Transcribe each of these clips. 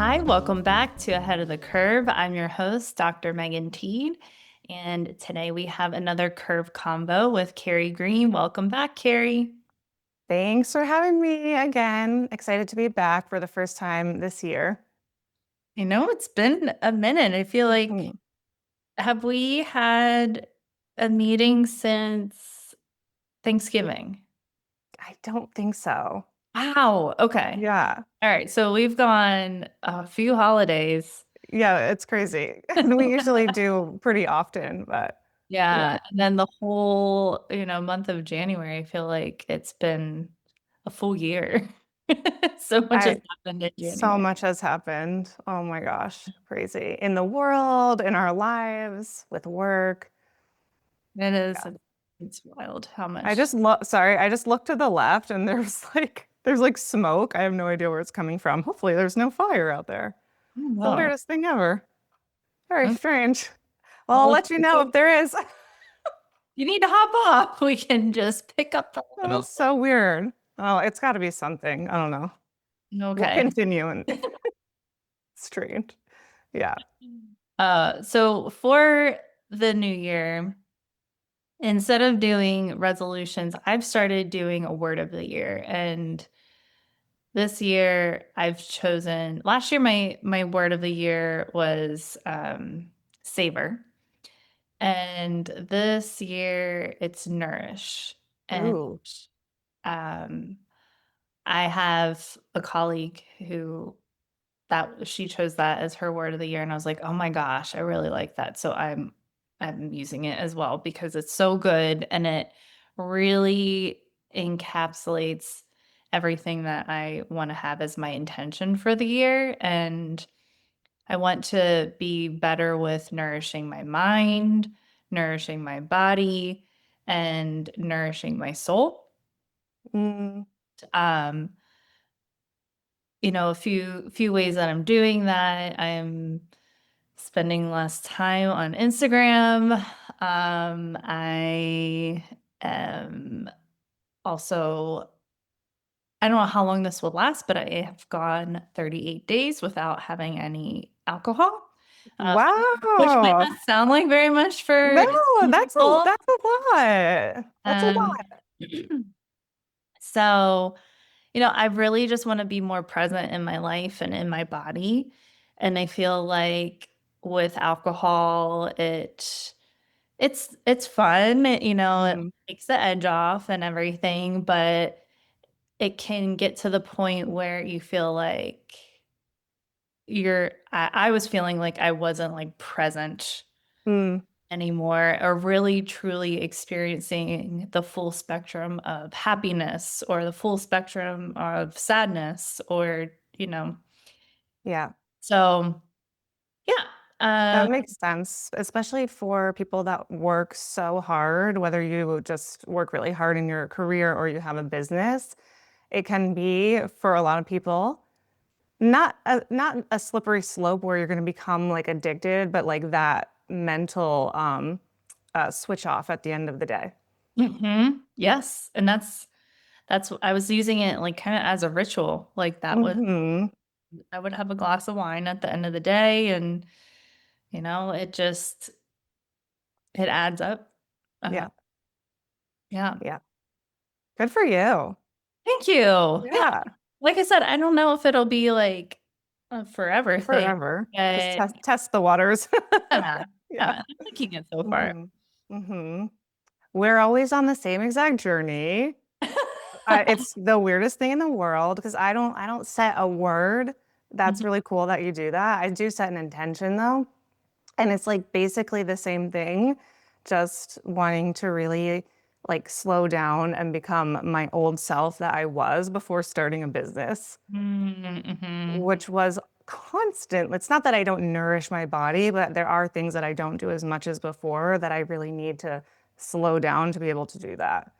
Hi, welcome back to Ahead of the Curve. I'm your host, Dr. Megan Teed, and today we have another Curve Convo with Kerry Green. Welcome back, Kerry. Thanks for having me again. Excited to be back for the first time this year. I know it's been a minute. I feel like, Mhm. have we had a meeting since Thanksgiving? I don't think so. Wow. Okay. Yeah. All right. So we've gone a few holidays. Yeah, it's crazy. We usually do pretty often, but yeah. Yeah. And then the whole, month of January, I feel like it's been a full year. So much has I happened in so January. much has happened. Oh my gosh, crazy. In the world, in our lives, with work. It is, Yeah. it's wild how I much. just look sorry, I just looked to the left and there's like smoke. I have no idea where it's coming from. Hopefully there's no fire out there. Oh, It's the no. weirdest thing ever. Very Okay. strange. Well, I'll Well, let you know if there is. you need to hop off. We can just pick up the That's so weird. Oh, it's got to be something. I don't know. We'll Okay. continue and strange. Yeah. So for the new year, instead of doing resolutions, I've started doing a word of the year. And this year I've chosen, last year my word of the year was savor. And this year it's nourish. And Ooh. um I have a colleague who that she chose that as her word of the year, and I was like, "Oh my gosh, I really like that." So I'm using it as well because it's so good and it really encapsulates everything that I want to have as my intention for the year, and I want to be better with nourishing my mind, nourishing my body, and nourishing my soul. Mm, Um a few ways that I'm doing that. I'm spending less time on Instagram. I am also, I don't know how long this will last, but I have gone 38 days without having any alcohol, uh, which might wow. not sound like very much for No, some that's a people. that's a lot. That's a Um, lot. so I really just want to be more present in my life and in my body. And I feel like with alcohol, it's fun, it Mm, takes the edge off and everything, but it can get to the point where you feel like I was feeling like I wasn't like present mm, anymore or really truly experiencing the full spectrum of happiness or the full spectrum of sadness or yeah. so yeah. That makes sense, especially for people that work so hard, whether you just work really hard in your career or you have a business. It can be for a lot of people not a slippery slope where you're going to become like addicted, but like that mental switch off at the end of the day. Yes, and that's I was using it like kind of as a ritual, like that was Hmm. I would have a glass of wine at the end of the day, and it adds up. uh Yeah, yeah. yeah. Good for you. Thank you. Yeah, Yeah, like I said, I don't know if it'll be like a forever thing, forever. Just but test the waters. yeah, Yeah. yeah, I'm liking it so far. Hmm. Hmm. We're always on the same exact journey. It's the weirdest thing in the world because I don't set a word. That's Mhm. really cool that you do that. I do set an intention though. And it's like basically the same thing, just wanting to really like slow down and become my old self that I was before starting a business, Mhm. which was constant. It's not that I don't nourish my body, but there are things that I don't do as much as before that I really need to slow down to be able to do that.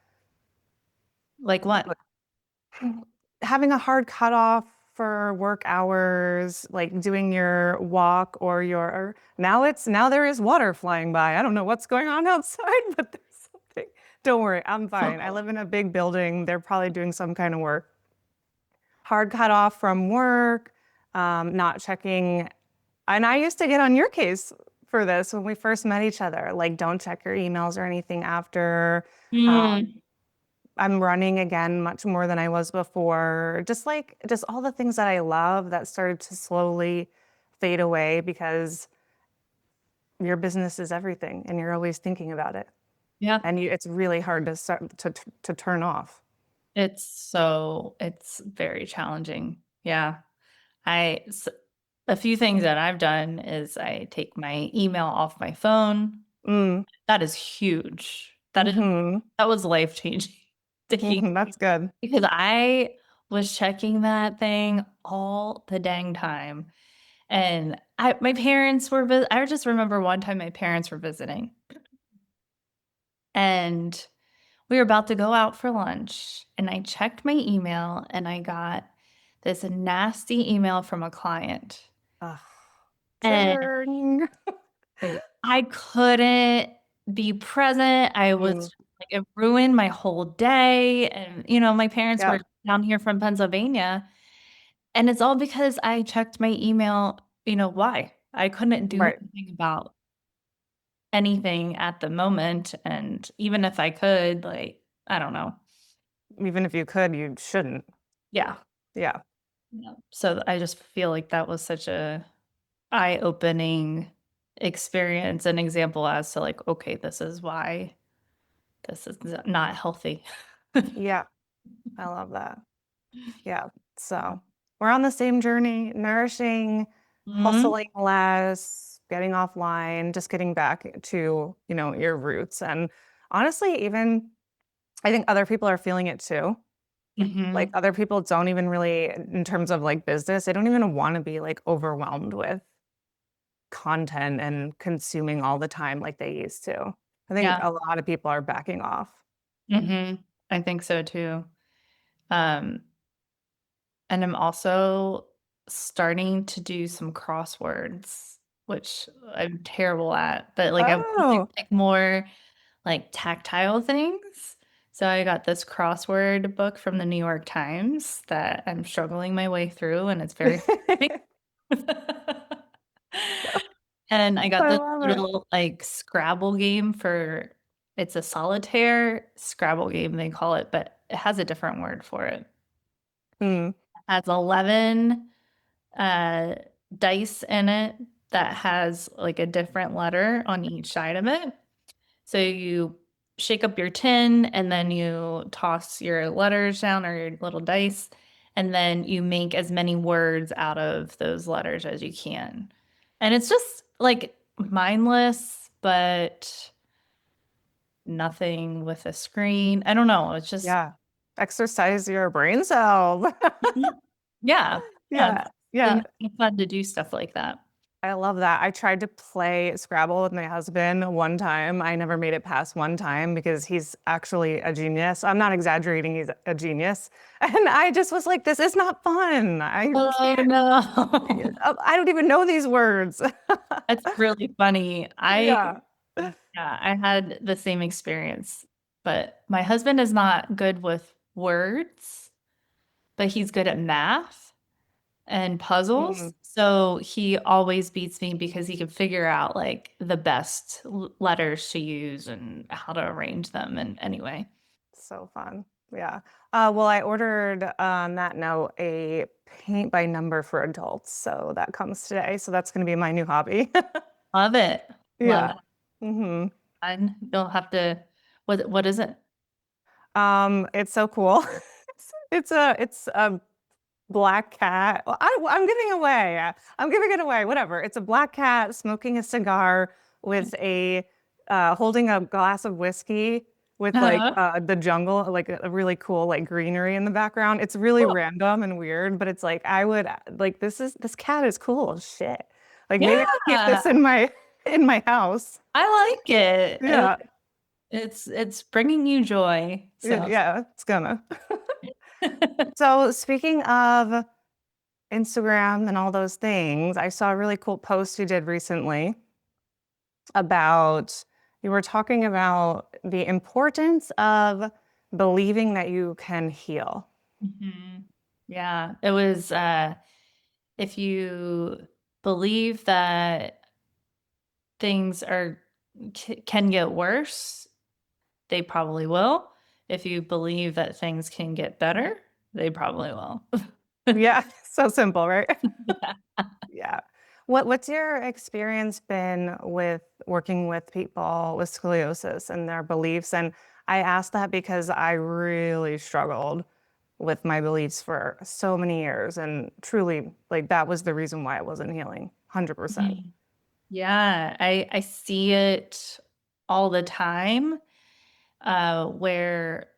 Like what? Like having a hard cutoff for work hours, like doing your walk or your now there is water flying by. I don't know what's going on outside, but there's something. Don't worry, I'm fine. I live in a big building. They're probably doing some kind of work. Hard cutoff from work, not checking. And I used to get on your case for this when we first met each other. Like, don't check your emails or anything after. Um, Mm. I'm running again much more than I was before. Just all the things that I love that started to slowly fade away because your business is everything and you're always thinking about it. Yeah. And it's really hard to start to turn off. It's very challenging. Yeah. I s A few things that I've done is I take my email off my phone. Mm, That is huge. mm-hmm, That was life-changing thinking mm-hmm, that's good. because I was checking that thing all the dang time, and my parents were I just remember one time my parents were visiting, and we were about to go out for lunch, and I checked my email, and I got this nasty email from a client, Ugh, and triggering. I couldn't be present. I was Mm, like, it ruined my whole day, and, my parents yeah, were down here from Pennsylvania, and it's all because I checked my email. Why? I couldn't do right. anything about anything at the moment, and even if I could, like, I don't know. Even if you could, you shouldn't. Yeah. Yeah. Yeah. So I just feel like that was such a eye-opening experience, an example as to, like, okay, this is why this is not healthy. Yeah. I love that. Yeah. So we're on the same journey, nourishing, Mhm, hustling less, getting offline, just getting back to, your roots. And honestly, even I think other people are feeling it too. Like mhm. other people don't even really, in terms of like business, they don't even want to be like overwhelmed with content and consuming all the time like they used to. I think Yeah, a lot of people are backing off. mhm. I think so too. Um, and I'm also starting to do some crosswords, which I'm terrible at, but, like, I wanna do, Oh, like, more, like, tactile things. So I got this crossword book from the New York Times that I'm struggling my way through, and it's very And I got I this love it. little, like, Scrabble game for it's a solitaire Scrabble game, they call it, but it has a different word for it. Mm, It has 11, uh, dice in it that has, like, a different letter on each side of it. So you shake up your tin, and then you toss your letters down or your little dice, and then you make as many words out of those letters as you can. And it's just, like, mindless, but nothing with a screen. I don't know, it's just yeah. Exercise your brain cells. Mhm. Yeah, yeah, Yeah. Yeah. it's fun to do stuff like that. I love that. I tried to play Scrabble with my husband one time. I never made it past one time because he's actually a genius. I'm not exaggerating, he's a genius. And I just was like, this is not fun. I Oh, can't, no. I don't even know these words. That's really funny. Yeah. Yeah, I had the same experience, but my husband is not good with words, but he's good at math and Mm, puzzles, so he always beats me because he can figure out, like, the best letters to use and how to arrange them, and anyway. so fun. Yeah. Well, I ordered on that note a paint by number for adults. So that comes today. So that's going to be my new hobby. Love it. Love Yeah. it. hmm Fun. You'll have to what is it? It's so cool. It's a black cat. Well, I'm giving away. I'm giving it away. Whatever. It's a black cat smoking a cigar with a holding a glass of whiskey with like Uh-huh. the jungle, like a really cool like greenery in the background. It's really Cool. random and weird, but it's like I would like this cat is cool as shit. Like maybe I'll keep Yeah, this in my in my house. I like it. Yeah. It's bringing you joy, Yeah, so yeah, it's gonna. So speaking of Instagram and all those things, I saw a really cool post you did recently about you were talking about the importance of believing that you can heal. Mhm. Yeah, it was. If you believe that things can get worse, they probably will. If you believe that things can get better, they probably will. Yeah, so simple, right? Yeah. Yeah. What's your experience been with working with people with scoliosis and their beliefs? And I asked that because I really struggled with my beliefs for so many years, and truly, like, that was the reason why I wasn't healing, 100%. Mhm. Yeah, I see it all the time, where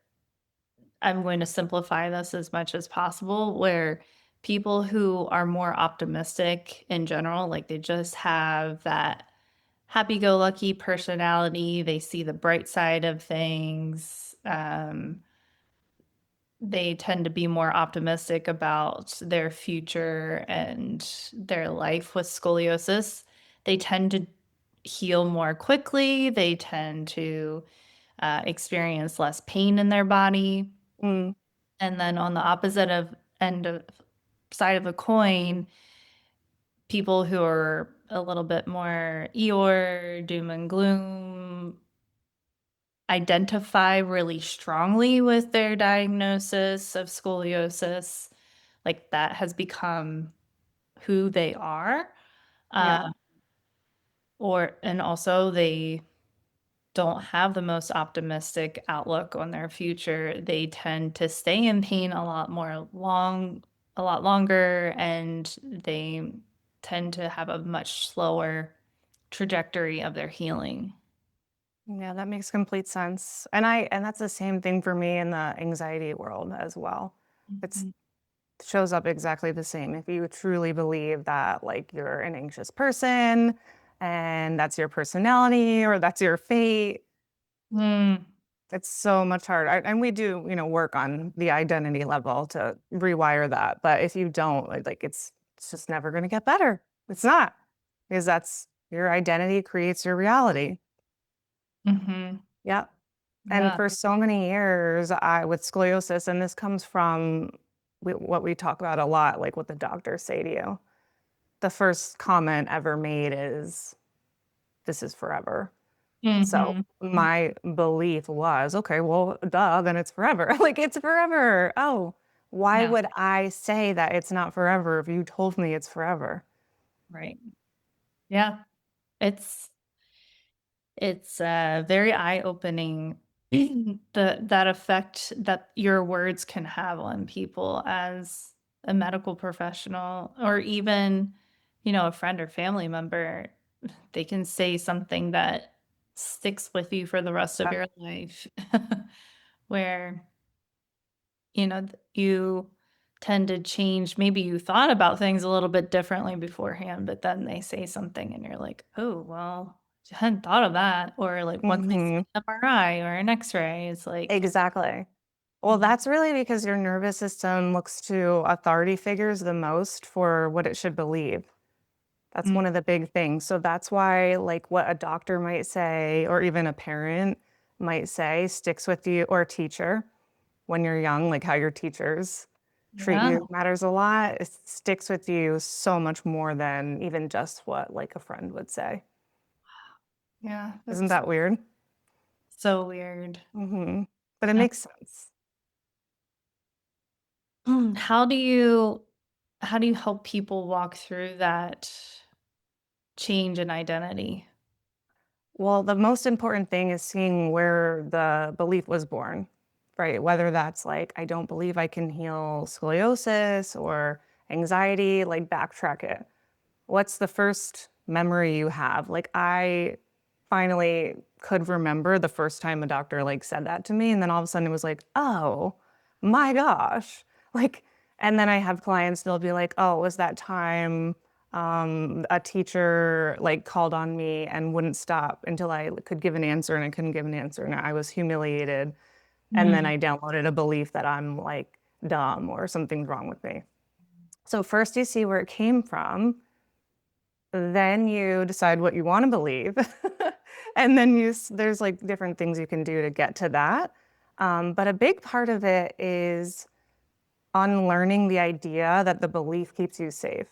I'm going to simplify this as much as possible, where people who are more optimistic in general, like they just have that happy-go-lucky personality, they see the bright side of things, they tend to be more optimistic about their future and their life with scoliosis. They tend to heal more quickly, they tend to, experience less pain in their body. Mm, And then on the opposite of end of side of a coin, people who are a little bit more Eeyore, doom and gloom, identify really strongly with their diagnosis of scoliosis. Like that has become who they are. yeah. Uh, and also they don't have the most optimistic outlook on their future. They tend to stay in pain a lot longer, and they tend to have a much slower trajectory of their healing. Yeah, that makes complete sense. And that's the same thing for me in the anxiety world as well. It's Mhm. shows up exactly the same. If you truly believe that like you're an anxious person and that's your personality or that's your fate, Mm, it's so much harder. And we do, work on the identity level to rewire that. But if you don't, like it's just never going to get better. It's not because that's your identity creates your reality. mhm. Yeah. And Yeah. for so many years, I with scoliosis, and this comes from what we talk about a lot, like what the doctors say to you. The first comment ever made is, "This is forever." So Mhm. my belief was, "Okay, well, duh, then it's forever." Like, "It's forever." Oh, why Yeah, would I say that it's not forever if you told me it's forever? right. Yeah. It's very eye-opening, that effect that your words can have on people as a medical professional or even, a friend or family member. They can say something that sticks with you for the rest of Yeah. your life, where, you tend to change. Maybe you thought about things a little bit differently beforehand, but then they say something and you're like, "Oh, well, I hadn't thought of that." Or like once they see Mhm. an MRI or an X-ray, it's like, Exactly. Well, Mhm. that's really because your nervous system looks to authority figures the most for what it should believe. That's Mm, one of the big things. So that's why, like, what a doctor might say, or even a parent might say, sticks with you, or a teacher when you're young, like how your teachers treat yeah, you matters a lot. It sticks with you so much more than even just what, like, a friend would say. yeah, Isn't that's that weird? so weird. Hmm. But it Yeah. makes sense. How do you help people walk through that change in identity? Well, the most important thing is seeing where the belief was born, right? Whether that's like, I don't believe I can heal scoliosis or anxiety, like backtrack it. What's the first memory you have? Like, I finally could remember the first time a doctor like said that to me. And then all of a sudden it was like, oh my gosh. Like, and then I have clients, they'll be like, oh, it was that time a teacher like called on me and wouldn't stop until I could give an answer and I couldn't give an answer and I was humiliated. And then Mm, I downloaded a belief that I'm like dumb or something's wrong with me. So first you see where it came from, then you decide what you wanna believe, and then there's, like, different things you can do to get to that, but a big part of it is unlearning the idea that the belief keeps you safe.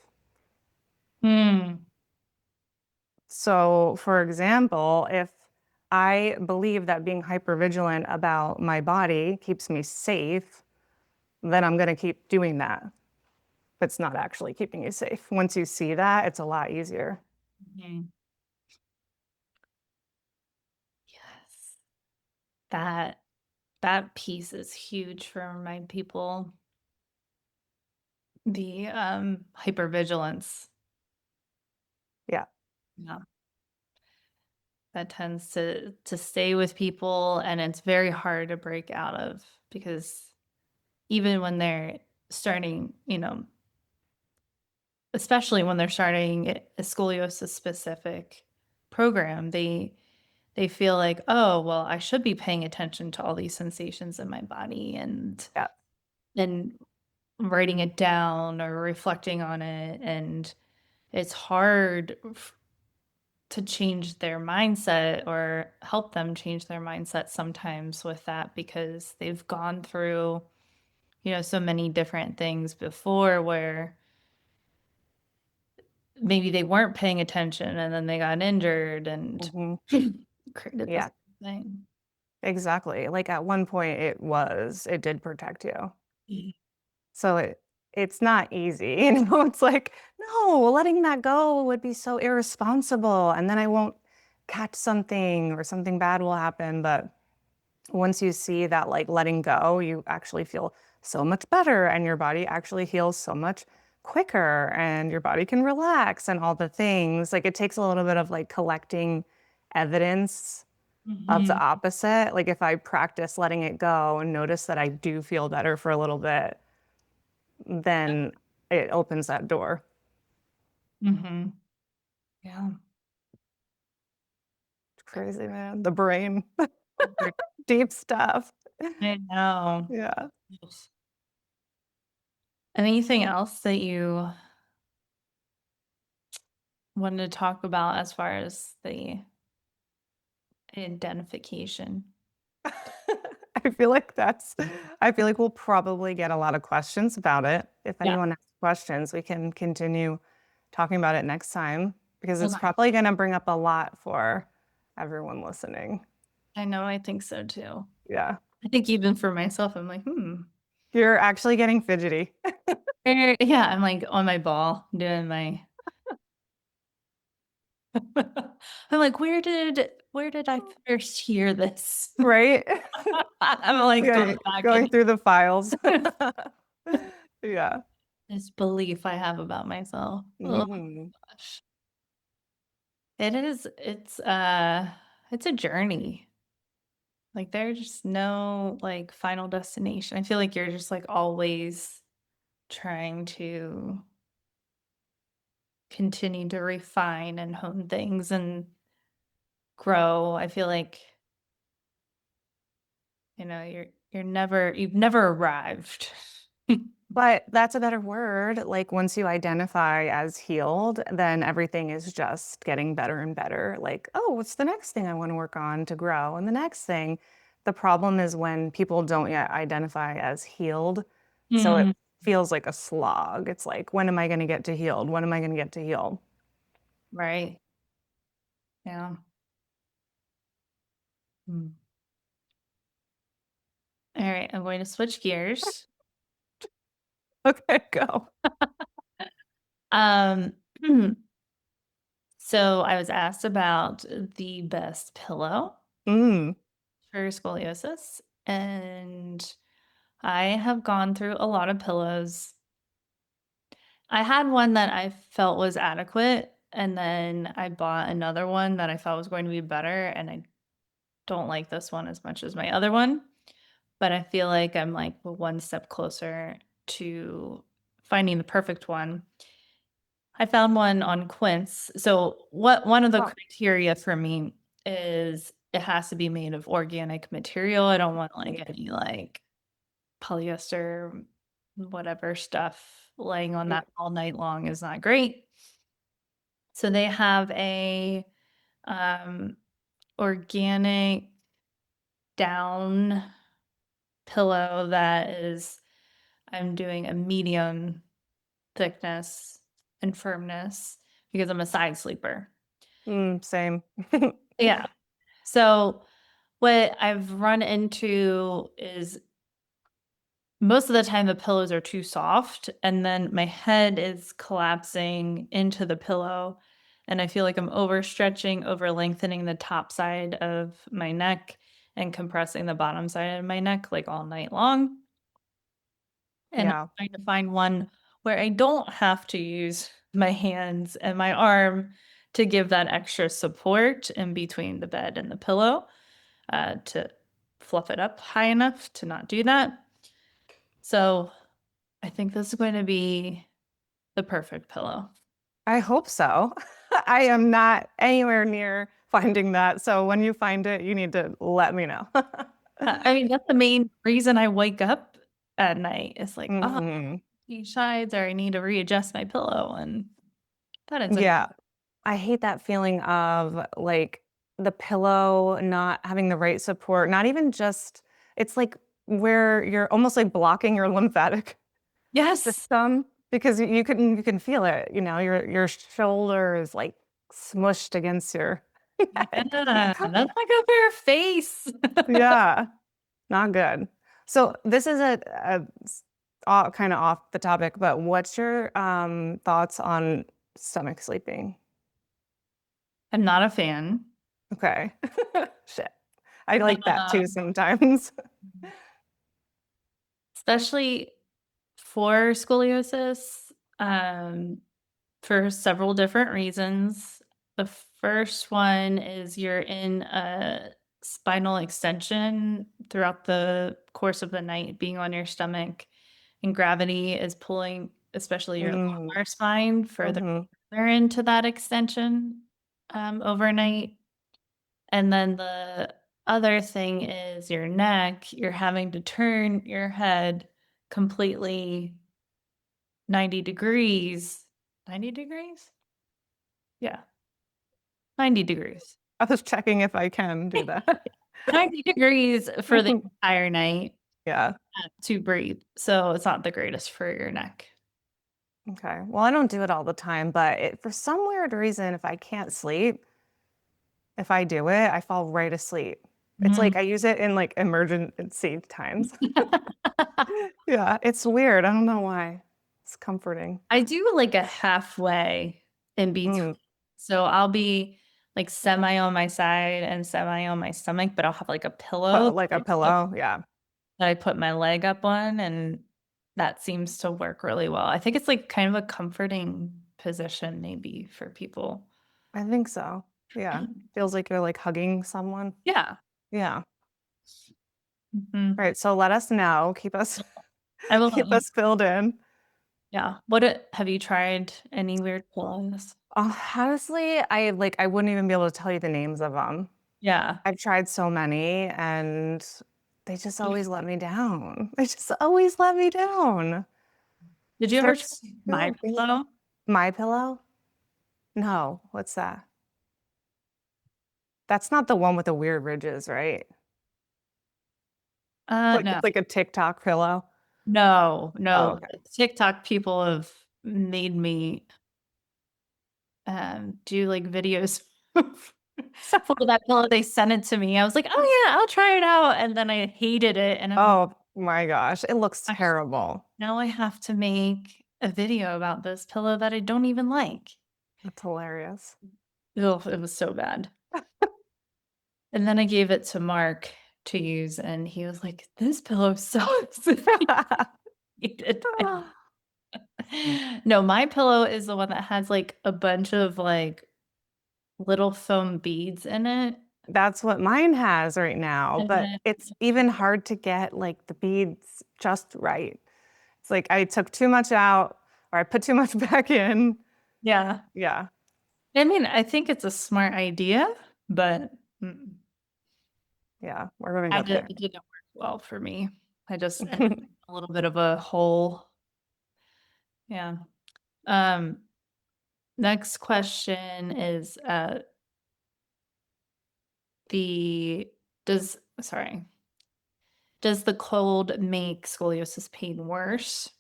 So, for example, if I believe that being hypervigilant about my body keeps me safe, then I'm going to keep doing that. But it's not actually keeping you safe. Once you see that, it's a lot easier. Mhm. Yes. That that piece is huge for my people. The, hypervigilance. Yeah. Yeah. That tends to stay with people, and it's very hard to break out of because even when they're starting, especially when they're starting a scoliosis specific program, they feel like, "Oh, well, I should be paying attention to all these sensations in my body Yeah. and writing it down or reflecting on it." And it's hard to change their mindset or help them change their mindset sometimes with that because they've gone through, so many different things before where maybe they weren't paying attention and then they got injured and Hmm. created this Yeah. thing. Exactly. Like at one point, it did protect you. Mhm. So it's not easy. It's like, no, letting that go would be so irresponsible. And then I won't catch something or something bad will happen. But once you see that like letting go, you actually feel so much better and your body actually heals so much quicker and your body can relax and all the things. Like it takes a little bit of like collecting evidence of the Mhm. opposite. Like if I practice letting it go and notice that I do feel better for a little bit, then it opens that door. Mhm. Yeah. It's crazy, man. The brain, Great. deep stuff. I know. Yeah. Yes. Anything else that you wanted to talk about as far as the identification? I feel like that's I feel like we'll probably get a lot of questions about it. If Yeah. anyone has questions, we can continue talking about it next time because it's Okay. probably going to bring up a lot for everyone listening. I know, I think so too. Yeah. I think even for myself, I'm like, "Hmm." You're actually getting fidgety. Yeah, I'm, like, on my ball doing my I'm like, "Where did I first hear this?" Right? I'm, like, Yeah, going back going in through the files. Yeah. this belief I have about myself. Oh Mhm. gosh. It's a journey. Like, there's no, like, final destination. I feel like you're just, like, always trying to continue to refine and hone things and grow. I feel like, you've never arrived. But that's a better word. Like once you identify as healed, then everything is just getting better and better. Like, oh, what's the next thing I want to work on to grow? And the next thing, the problem is when people don't yet identify as healed. So it Mm, feels like a slog. It's like, when am I going to get to healed? When am I going to get to healed? right. Yeah. Mm. Alright, I'm going to switch gears. Okay, go. Um, so I was asked about the best pillow Mm. for scoliosis, and I have gone through a lot of pillows. I had one that I felt was adequate, and then I bought another one that I thought was going to be better, and I don't like this one as much as my other one, but I feel like I'm, like, one step closer to finding the perfect one. I found one on Quince. So, what one of the Oh, criteria for me is it has to be made of organic material. I don't want, like, any, like, polyester, whatever stuff laying on yeah. that all night long is not great. So they have a, um, organic down pillow that is I'm doing a medium thickness and firmness because I'm a side sleeper. Same. Yeah. So what I've run into is most of the time the pillows are too soft and then my head is collapsing into the pillow and I feel like I'm overstretching, over lengthening the top side of my neck and compressing the bottom side of my neck like all night long. And I'm Yeah. trying to find one where I don't have to use my hands and my arm to give that extra support in between the bed and the pillow, to fluff it up high enough to not do that. So I think this is going to be the perfect pillow. I hope so. I am not anywhere near finding that. So when you find it, you need to let me know. I mean, that's the main reason I wake up at night. Is like, oh, Mhm. these sides, or I need to readjust my pillow, and that isn't. Yeah. I hate that feeling of like the pillow not having the right support, not even just, it's like where you're almost like blocking your lymphatic Yes. system because you can feel it, your shoulder is like smushed against your Yeah, head. that's not good for your face. Yeah, not good. So this is kind of off the topic, but what's your thoughts on stomach sleeping? I'm not a fan. Okay. Shit. I like that too Um, sometimes. especially for scoliosis, um, for several different reasons. The first one is you're in a spinal extension throughout the course of the night, being on your stomach, and gravity is pulling, especially your Mm, lumbar spine, further mhm. into that extension overnight. And then the other thing is your neck. You're having to turn your head completely 90 degrees. 90 degrees? Yeah, 90 degrees. I was checking if I can do that. 90 degrees for the entire night Yeah. to breathe. So it's not the greatest for your neck. Okay. Well, I don't do it all the time, but for some weird reason, if I can't sleep, if I do it, I fall right asleep. It's Mm. like I use it in like emergency times. Yeah, it's weird. I don't know why. It's comforting. I do like a halfway in between. Mm. So I'll be like semi on my side and semi on my stomach, but I'll have like a pillow Like a pillow. Yeah, that I put my leg up on, and that seems to work really well. I think it's like kind of a comforting position maybe for people. I think so. Yeah. Feels like you're like hugging someone. Yeah. Yeah. All Mhm. right. So let us know. Keep us I will let keep you. us filled in. Yeah. Have you tried any weird pillows? Honestly, I wouldn't even be able to tell you the names of them. Yeah. I've tried so many and they just always let me down. They just always let me down. Did you ever They're try my so big. pillow? My pillow? No. What's that? That's not the one with the weird ridges, right? No. It's like a TikTok pillow. No, Oh, no. okay. TikTok people have made me do like videos for that pillow. They sent it to me. I was like, oh yeah, I'll try it out. And then I hated it. And I'm like, Oh my gosh, it looks gosh, terrible. now I have to make a video about this pillow that I don't even like. That's hilarious. Ugh, it was so bad. And then I gave it to Mark to use, and he was like, "This pillow sucks." He did. No, my pillow is the one that has like a bunch of like little foam beads in it. That's what mine has right now, And but then, it's even hard to get like the beads just right. It's like I took too much out or I put too much back in. yeah. Yeah. I mean, I think it's a smart idea, but Yeah, we're gonna get there. it didn't work well for me. I just ended up in a little bit of a hole. Yeah. Um, next question is the does sorry, does the cold make scoliosis pain worse?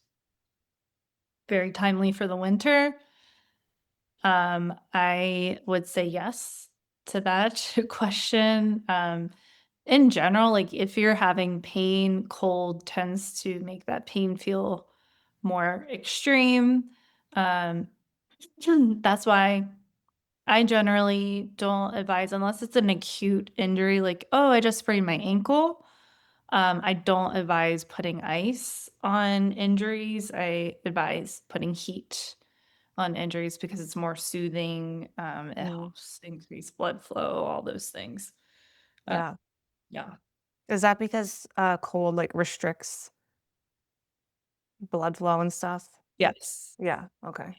Very timely for the winter. I would say yes to that question. In general, like if you're having pain, cold tends to make that pain feel more extreme. Um, that's why I generally don't advise unless it's an acute injury, like, oh, I just sprained my ankle. I don't advise putting ice on injuries. I advise putting heat on injuries because it's more soothing. It Mm, helps increase blood flow, all those things. Uh, yeah. yeah. Is that because, cold, like, restricts blood flow and stuff? Yes. Yeah, okay.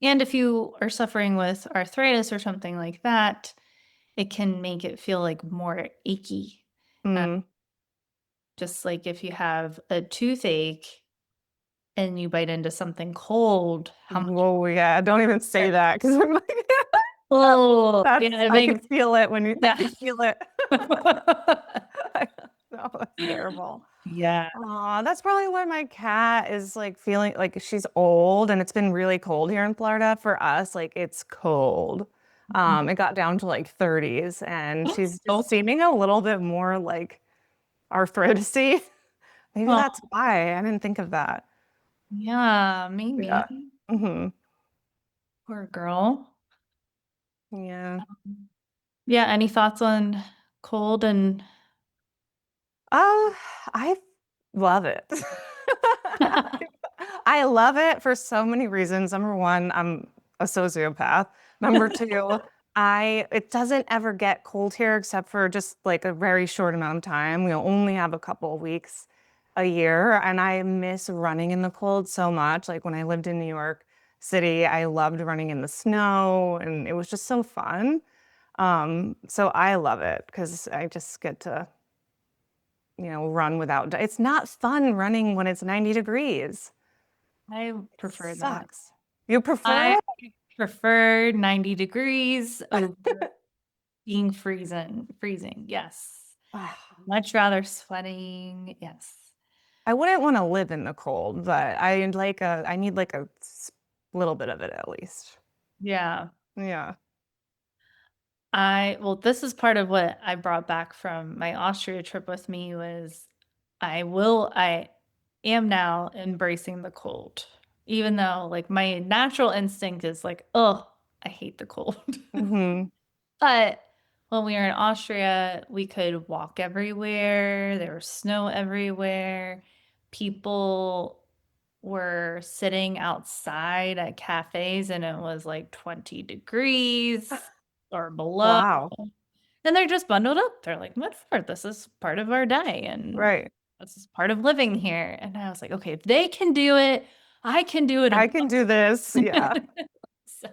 And if you are suffering with arthritis or something like that, it can make it feel like more achy. Uh, Mm. just like if you have a toothache and you bite into something cold, how much Whoa, yeah, don't even say that because 'cause I'm like oh, yeah, that's it I can makes feel it when you I yeah. can feel it. No, that's terrible. Yeah. Aw, that's probably why my cat is, like, feeling like she's old, and it's been really cold here in Florida. For us, like, it's cold. It got down to, like, 30s, and she's So just seeming a little bit more, like, arthritis-y. Maybe oh, that's why, I didn't think of that. yeah, Yeah. maybe. Mhm. Poor girl. Yeah. Yeah, any thoughts on cold and Uh, I love it. I love it for so many reasons. Number 1, I'm a sociopath. Number 2, I it doesn't ever get cold here except for just, like, a very short amount of time. We only have a couple of weeks a year, and I miss running in the cold so much. Like, when I lived in New York City, I loved running in the snow, and it was just so fun. So I love it because I just get to run without it's not fun running when it's 90 degrees. I It prefer that. sucks. You prefer I it? prefer 90 degrees over being freezing, yes. Ah, Much rather sweating, yes. I wouldn't wanna live in the cold, but I need, like, little bit of it at least. Yeah. Yeah. Well, this is part of what I brought back from my Austria trip with me was I am now embracing the cold, even though, like, my natural instinct is like, oh, I hate the cold." Mhm. But when we were in Austria, we could walk everywhere, there was snow everywhere, people were sitting outside at cafes, and it was, like, 20 degrees or below. Wow. And they're just bundled up. They're like, "Whatever, this is part of our day, and Right. this is part of living here." And I was like, "Okay, if they can do it, I can do it I and can do this, yeah. so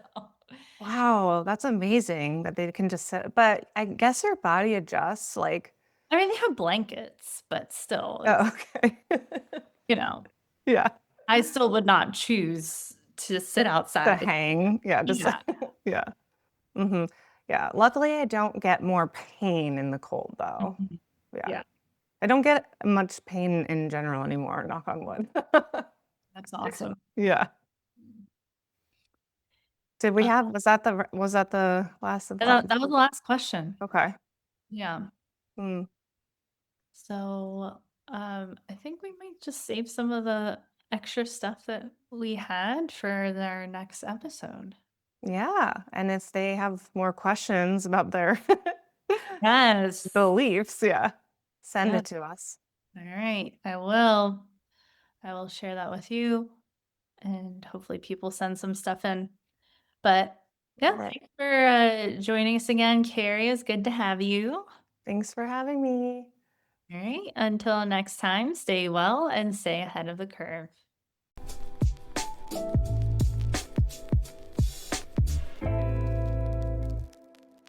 Wow, that's amazing that they can just sit but I guess your body adjusts, like I mean, they have blankets, but still, oh, it's okay. you know, Yeah. I still would not choose to sit To outside. hang, yeah, just Yeah. yeah. Mhm. Yeah, luckily, I don't get more pain in the cold, though. Mhm. Yeah. Yeah, I don't get much pain in general anymore, knock on wood. that's awesome. Yeah. Did we Uh, have was that the last of that was the last question. okay. Yeah. Mm. So, I think we might just save some of the extra stuff that we had for our next episode. Yeah, and if they have more questions about their Yes. beliefs, yeah, send Yeah. it to us. All right. I will. I will share that with you and hopefully people send some stuff in. But yeah, Love it. thanks for joining us again, Carrie. It's good to have you. Thanks for having me. All right. Until next time, stay well and stay ahead of the curve.